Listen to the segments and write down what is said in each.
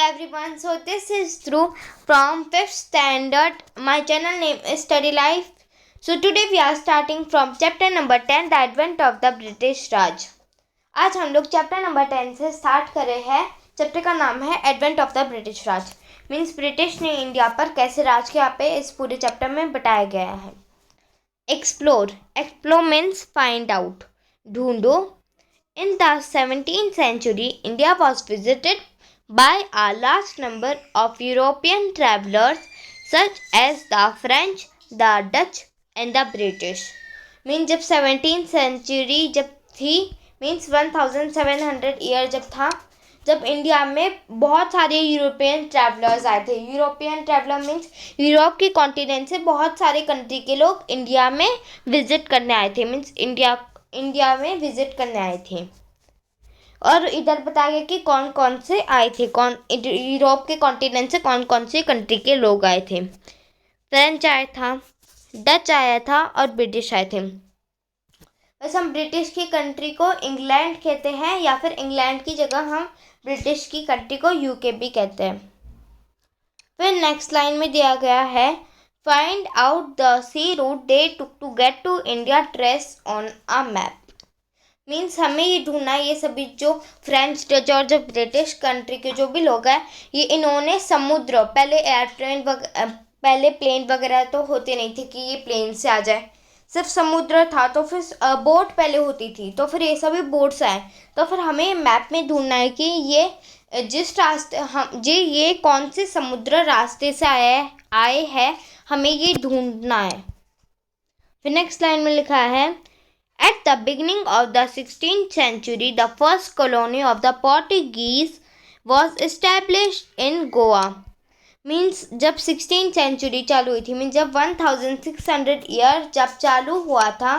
everyone. So this is Dhruv from 5th standard. My channel name is Study Life. So today we are starting from chapter number 10, The Advent of the British Raj. आज हम लोग chapter number 10 से start कर रहे हैं. Chapter का नाम है advent of the British Raj. Means British ने इंडिया पर कैसे राज किया पे इस पूरे चैप्टर में बताया गया है. एक्सप्लोर मीन्स फाइंड आउट, ढूंढो. In the 17th century, India was visited by a large number of European travelers such as the French, the Dutch and the British. Mean जब 17th century जब थी, means 1700 year जब था, जब India में बहुत सारे यूरोपियन ट्रैवलर्स आए थे. यूरोपियन ट्रैवलर मीन्स यूरोप के कॉन्टिनेंट से बहुत सारे कंट्री के लोग इंडिया में विजिट करने आए थे. मीन्स इंडिया में विजिट करने आए थे. और इधर बताया गया कि कौन कौन से आए थे, यूरोप के कॉन्टिनेंट से कौन कौन से कंट्री के लोग आए थे. फ्रेंच आया था, डच आया था और ब्रिटिश आए थे. वैसे हम ब्रिटिश की कंट्री को इंग्लैंड कहते हैं या फिर इंग्लैंड की जगह हम ब्रिटिश की कंट्री को यूके भी कहते हैं. फिर नेक्स्ट लाइन में दिया गया है find out the sea route they took to get to India trace on a map. Means हमें ये ढूंढना है, ये सभी जो फ्रेंच, डच और जो ब्रिटिश कंट्री के जो भी लोग हैं, ये इन्होंने समुद्र, पहले प्लेन वगैरह तो होते नहीं थे कि ये प्लेन से आ जाए, सिर्फ समुद्र था. तो फिर बोट पहले होती थी, तो फिर ये सभी बोट्स आए. तो फिर हमें मैप में ढूंढना है कि ये जिस रास्ते ये कौन से समुद्र रास्ते से आए हैं, हमें ये ढूंढना है. फिर नेक्स्ट लाइन में लिखा है At the beginning of the 16th century, the first colony of the Portuguese was established in Goa. Means जब 16th century चालू हुई थी, मीन्स जब 1600 ईयर जब चालू हुआ था,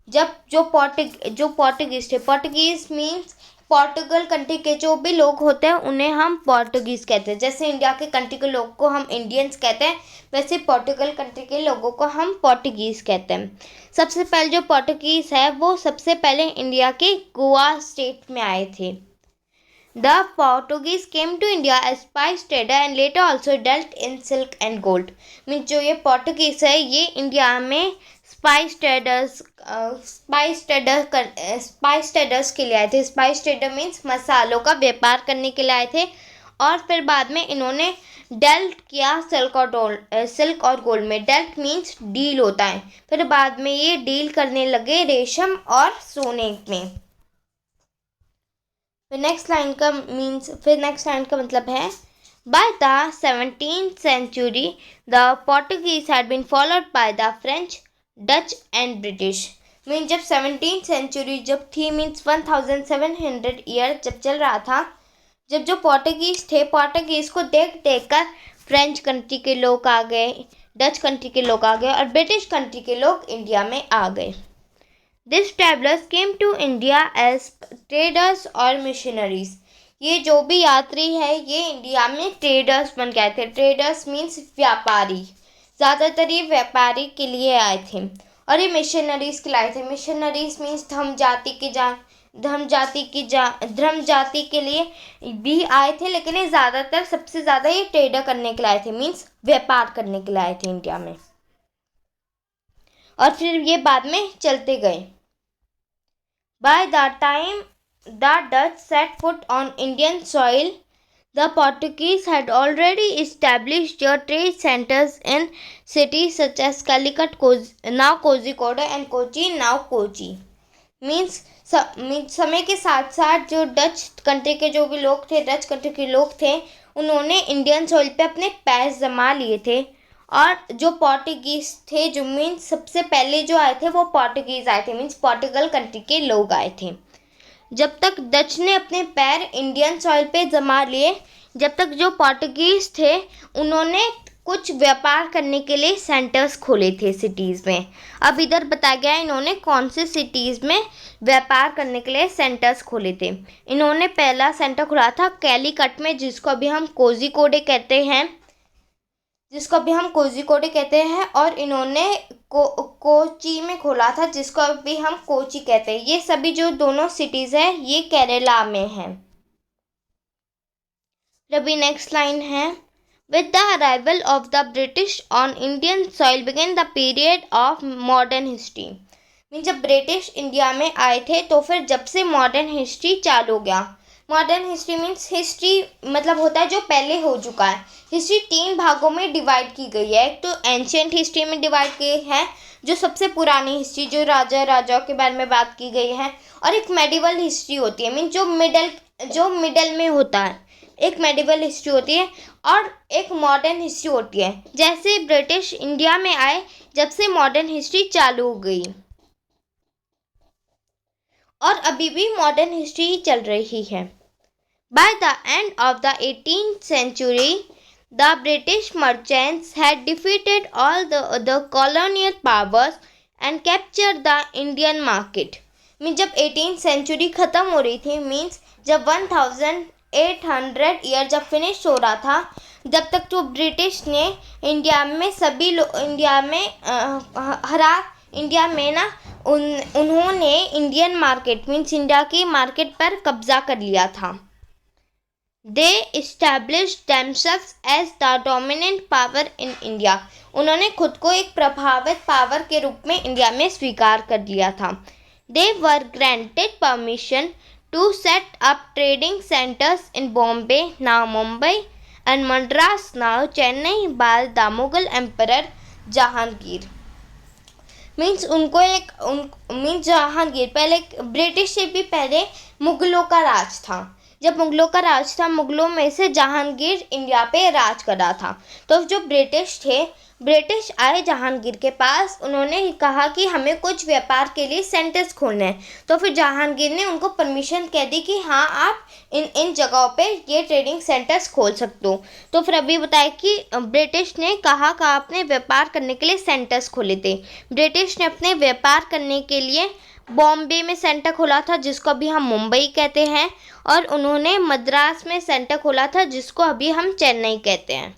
जब जो पोर्टुगीज थे, पोर्टुगीज मीन्स पोर्टुगल कंट्री के जो भी लोग होते हैं उन्हें हम पोर्टुगीज़ कहते हैं. जैसे इंडिया के कंट्री के लोग को हम इंडियंस कहते हैं, वैसे पोर्टुगल कंट्री के लोगों को हम पोर्टुगीज़ कहते हैं. सबसे पहले जो पोर्टुगीज़ है वो सबसे पहले इंडिया के गोवा स्टेट में आए थे. The Portuguese came to India as spice trader and later also dealt in silk and gold. Means जो ये पोर्टुगीज़ है ये इंडिया में स्पाइस ट्रेडर्स के लिए आए थे. स्पाइस ट्रेडर मीन्स मसालों का व्यापार करने के लिए आए थे. और फिर बाद में इन्होंने डेल्ट किया सिल्क और गोल्ड में. डेल्ट मीन्स डील होता है. फिर बाद में ये डील करने लगे रेशम और सोने में. फिर नेक्स्ट लाइन का मतलब है by the 17th century the Portuguese had been followed by the French, Dutch and British. Means जब 17th century जब थी, मीन्स 1700 ईयर जब चल रहा था, जब जो पोर्टुगीज थे, पोर्टुगीज को देख कर फ्रेंच कंट्री के लोग आ गए, डच कंट्री के लोग आ गए और ब्रिटिश कंट्री के लोग इंडिया में आ गए. This travellers came to India as traders और मिशनरीज. ये जो भी यात्री है ये इंडिया में ट्रेडर्स बन गए थे. ट्रेडर्स मीन्स व्यापारी, ज़्यादातर ये व्यापारी के लिए आए थे. और ये मिशनरीज के लिए आए थे. मिशनरीज मीन्स धर्म जाति के लिए भी आए थे, लेकिन ये ज़्यादातर सबसे ज़्यादा ये ट्रेडर करने के लिए आए थे, मीन्स व्यापार करने के लिए आए थे इंडिया में. और फिर ये बाद में चलते गए. By the time the Dutch set foot on Indian soil the Portuguese had already established their trade centers in cities such as Calicut, now Kozhikode, and Kochi, now Kochi. Means समय के साथ साथ जो डच कंट्री के जो भी लोग थे, डच कंट्री के लोग थे, उन्होंने इंडियन सॉइल पे अपने पैर जमा लिए थे. और जो पोर्टुगीज थे, जो मीन्स सबसे पहले जो आए थे वो पोर्टुगीज आए थे, मीन्स पोर्टुगल कंट्री के लोग आए थे. जब तक डच ने अपने पैर इंडियन सॉइल पे जमा लिए, जब तक जो पोर्टुगीज थे उन्होंने कुछ व्यापार करने के लिए सेंटर्स खोले थे सिटीज़ में. अब इधर बताया गया है इन्होंने कौन से सिटीज़ में व्यापार करने के लिए सेंटर्स खोले थे. इन्होंने पहला सेंटर खोला था कैलीकट में, जिसको अभी हम कोझिकोडे कहते हैं, और इन्होंने कोची में खोला था, जिसको अभी हम कोची कहते हैं. ये सभी जो दोनों सिटीज़ हैं ये केरला में हैं. अभी नेक्स्ट लाइन है, with the arrival of the British on Indian soil begin the period of modern history. Mean जब ब्रिटिश इंडिया में आए थे तो फिर जब से मॉडर्न हिस्ट्री चालू हो गया। मॉडर्न हिस्ट्री मीन्स हिस्ट्री मतलब होता है जो पहले हो चुका है। हिस्ट्री 3 भागों में डिवाइड की गई है। एक तो एंशियंट हिस्ट्री में डिवाइड की है, जो सबसे पुरानी हिस्ट्री, जो राजाओं के बारे में बात की गई है, और एक मेडिवल हिस्ट्री होती है, मीन जो मिडल में होता है, एक मेडिवल हिस्ट्री होती है, और एक मॉडर्न हिस्ट्री होती है। जैसे ब्रिटिश इंडिया में आए जब से मॉडर्न हिस्ट्री चालू हो गई, और अभी भी मॉडर्न हिस्ट्री ही चल रही है। By the end of the 18th century, the British merchants had defeated all the other colonial powers and captured the Indian market. Mean जब 18th सेंचुरी ख़त्म हो रही थी, मीन्स जब 1800 ईयर जब फिनिश हो रहा था, जब तक तो ब्रिटिश ने इंडिया में इंडिया में ना उन्होंने इंडियन मार्केट मीन्स इंडिया की मार्केट पर कब्जा कर लिया था। They established themselves as the dominant power in India. उन्होंने खुद को एक प्रभावित पावर के रूप में इंडिया में स्वीकार कर लिया था। They were granted permission to set up trading centers in Bombay, now Mumbai, and Madras, now Chennai, by the Mughal Emperor Jahangir. Means Jahangir पहले ब्रिटिश से भी पहले मुगलों का राज था। जब मुगलों का राज था, मुगलों में से जहांगीर इंडिया पे राज कर रहा था। तो जो ब्रिटिश आए जहांगीर के पास, उन्होंने कहा कि हमें कुछ व्यापार के लिए सेंटर्स खोलने हैं। तो फिर जहांगीर ने उनको परमिशन कह दी कि हाँ, आप इन जगहों पे ये ट्रेडिंग सेंटर्स खोल सकते हो। तो फिर अभी बताया कि ब्रिटिश ने कहा अपने व्यापार करने के लिए सेंटर्स खोले थे। ब्रिटिश ने अपने व्यापार करने के लिए बॉम्बे में सेंटर खोला था, जिसको अभी हम मुंबई कहते हैं, और उन्होंने मद्रास में सेंटर खोला था, जिसको अभी हम चेन्नई कहते हैं।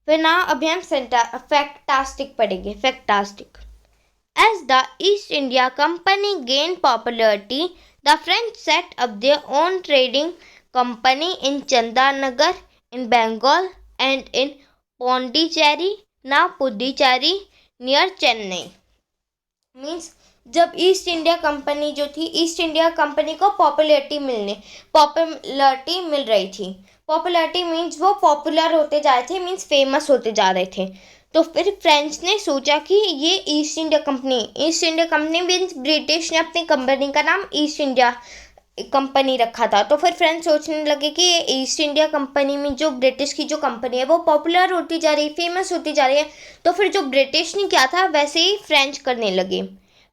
फिर ना अभी हम फैक्टास्टिक पढ़ेंगे। Factastic, as the East India Company gain popularity, the French set up their own trading company in Chandannagar in Bengal and in Pondicherry, ना पुडुचेरी, नियर चेन्नई। मीन्स जब ईस्ट इंडिया कंपनी जो थी, ईस्ट इंडिया कंपनी को पॉपुलैरिटी मिल रही थी। पॉपुलैरिटी मीन्स वो popular होते जा रहे थे, मीन्स फेमस होते जा रहे थे। तो फिर फ्रेंच ने सोचा कि ये east India company means British ने अपनी कंपनी का नाम ईस्ट इंडिया कंपनी रखा था। तो फिर फ्रेंच सोचने लगे कि ये ईस्ट इंडिया कंपनी में जो ब्रिटिश की जो कंपनी है वो पॉपुलर होती जा रही है, फेमस होती जा रही है। तो फिर जो ब्रिटिश ने किया था वैसे ही फ्रेंच करने लगे।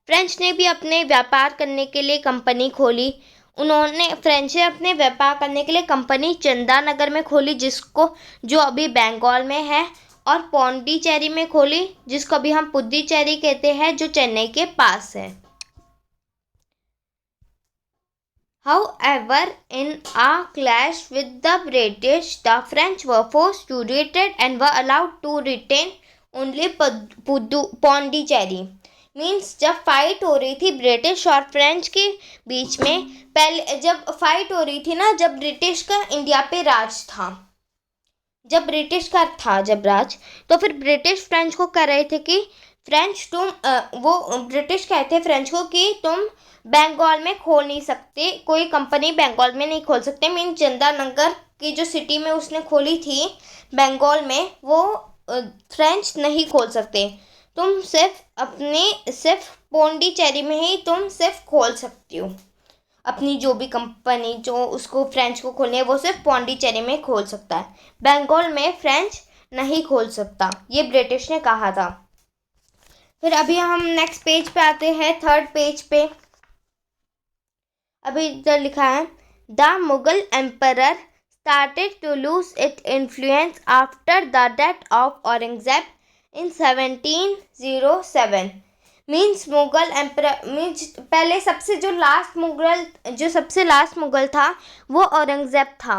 फ्रेंच ने भी अपने व्यापार करने के लिए कंपनी खोली। फ्रेंच ने अपने व्यापार करने के लिए कंपनी चंदानगर में खोली, जो अभी बंगाल में है, और पौंडीचेरी में खोली, जिसको अभी हम पुडुचेरी कहते हैं, जो चेन्नई के पास है। However, in a clash with the British, the French were forced to retreat and were allowed to retain only Pondicherry. Means जब फाइट हो रही थी ब्रिटिश और फ्रेंच के बीच में, पहले जब फाइट हो रही थी ना, जब ब्रिटिश का इंडिया पे राज था, जब राज, तो फिर ब्रिटिश फ्रेंच को कह रहे थे कि ब्रिटिश कहते फ्रेंच को कि तुम बंगाल में खोल नहीं सकते, कोई कंपनी बंगाल में नहीं खोल सकते। मीन चंदानगर की जो सिटी में उसने खोली थी बंगाल में, वो फ्रेंच नहीं खोल सकते। तुम सिर्फ पौंडीचेरी में ही तुम सिर्फ खोल सकती हो अपनी जो भी कंपनी, जो उसको फ्रेंच को खोलनी है वो सिर्फ पौंडीचेरी में खोल सकता है, बंगाल में फ्रेंच नहीं खोल सकता, ये ब्रिटिश ने कहा था। फिर अभी हम नेक्स्ट पेज पे आते हैं, थर्ड पेज पे। अभी इधर लिखा है, the Mughal emperor started to lose its influence after the death of Aurangzeb in 1707। Means Mughal emperor means पहले सबसे लास्ट मुगल था वो औरंगजेब था।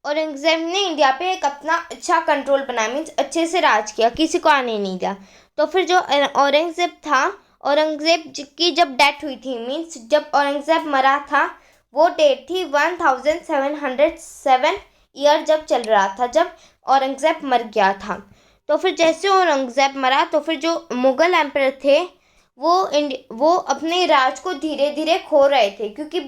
औरंगजेब ने इंडिया पे एक अपना अच्छा कंट्रोल बनाया, मीन्स अच्छे से राज किया, किसी को आने नहीं दिया। तो फिर जो औरंगजेब था, औरंगजेब की जब डेथ हुई थी, मीन्स जब औरंगजेब मरा था, वो डेट थी 1707 ईयर जब चल रहा था, जब औरंगज़ेब मर गया था। तो फिर जैसे औरंगज़ेब मरा तो फिर जो मुग़ल एम्परर थे वो अपने राज को धीरे धीरे खो रहे थे, क्योंकि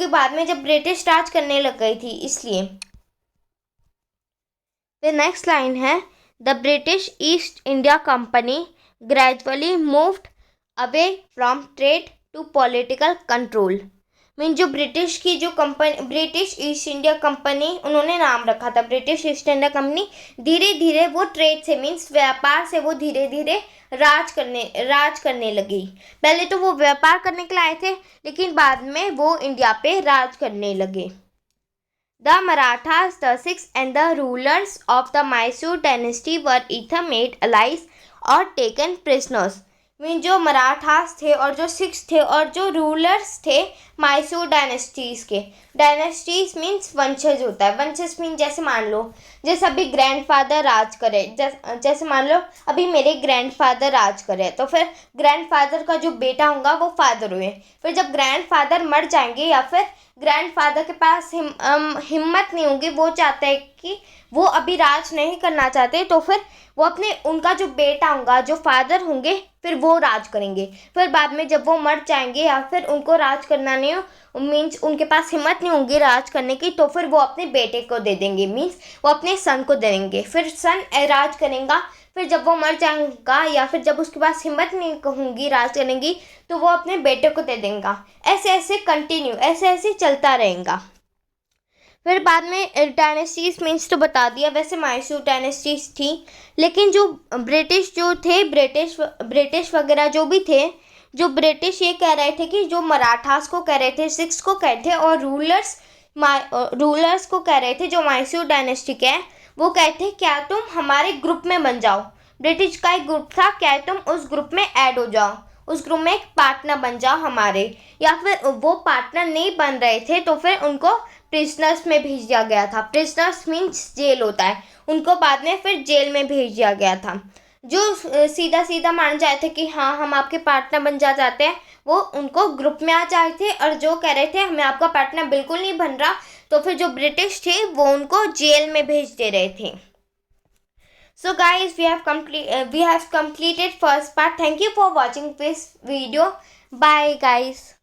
बाद में जब ब्रिटिश राज करने लग गई थी इसलिए। The next line है The British East India Company gradually moved away from trade to political control। Mean जो ब्रिटिश ईस्ट इंडिया कंपनी, उन्होंने नाम रखा था ब्रिटिश ईस्ट इंडिया कंपनी, धीरे धीरे वो ट्रेड से मीन्स व्यापार से वो धीरे धीरे राज करने लगी। पहले तो वो व्यापार करने के लिए आए थे, लेकिन बाद में वो इंडिया पे राज करने लगे। The Marathas, the Sikhs and the rulers of the Mysore dynasty were either made allies or taken prisoners। Mean जो मराठास थे और जो सिख्स थे और जो रूलर्स थे मैसूर डायनेस्टीज़ के, डायनेस्टीज मीन्स वंशज होता है। वंशज मीन जैसे मान लो जैसे अभी ग्रैंडफादर राज करे, जैसे मान लो अभी मेरे ग्रैंडफादर राज करे, तो फिर ग्रैंडफादर का जो बेटा होगा वो फादर हुए। फिर जब ग्रैंडफादर मर जाएंगे या फिर ग्रैंडफादर के पास हिम्मत नहीं होगी, वो चाहते हैं कि वो अभी राज नहीं करना चाहते, तो फिर वो उनका जो बेटा होगा, जो फादर होंगे, फिर वो राज करेंगे। फिर बाद में जब वो मर जाएंगे या फिर उनको राज करना नहीं हो, मीन्स उनके पास हिम्मत नहीं होगी राज करने की, तो फिर वो अपने बेटे को दे देंगे, मीन्स वो अपने सन को दे देंगे। फिर सन राज करेगा। फिर जब वो मर जाएगा या फिर जब उसके पास हिम्मत नहीं होगी राज करने की, तो वो अपने बेटे को दे देगा। ऐसे ऐसे कंटिन्यू, ऐसे ऐसे चलता रहेगा। फिर बाद में डायनेस्टीज मीन्स तो बता दिया, वैसे मैसूर डायनेस्टीज थी, लेकिन जो ब्रिटिश वगैरह जो भी थे, जो ब्रिटिश ये कह रहे थे कि जो मराठास को कह रहे थे, सिख्स को कह रहे थे, और रूलर्स को कह रहे थे जो मैसूर डायनेस्टी के हैं, वो कहते क्या तुम हमारे ग्रुप में बन जाओ। ब्रिटिश का एक ग्रुप था, क्या तुम उस ग्रुप में ऐड हो जाओ, उस ग्रुप में एक पार्टनर बन जाओ हमारे। या फिर वो पार्टनर नहीं बन रहे थे तो फिर उनको प्रिजनर्स में भेज दिया गया था। प्रिजनर्स मीन्स जेल होता है, उनको बाद में फिर जेल में भेज दिया गया था। जो सीधा सीधा मान जाए थे कि हाँ हम आपके पार्टनर बन जाते हैं, वो उनको ग्रुप में आ जाए थे, और जो कह रहे थे हमें आपका पार्टनर बिल्कुल नहीं बन रहा, तो फिर जो ब्रिटिश थे वो उनको जेल में भेज दे रहे थे। So guys, we have completed first part. Thank you for watching this video. Bye guys.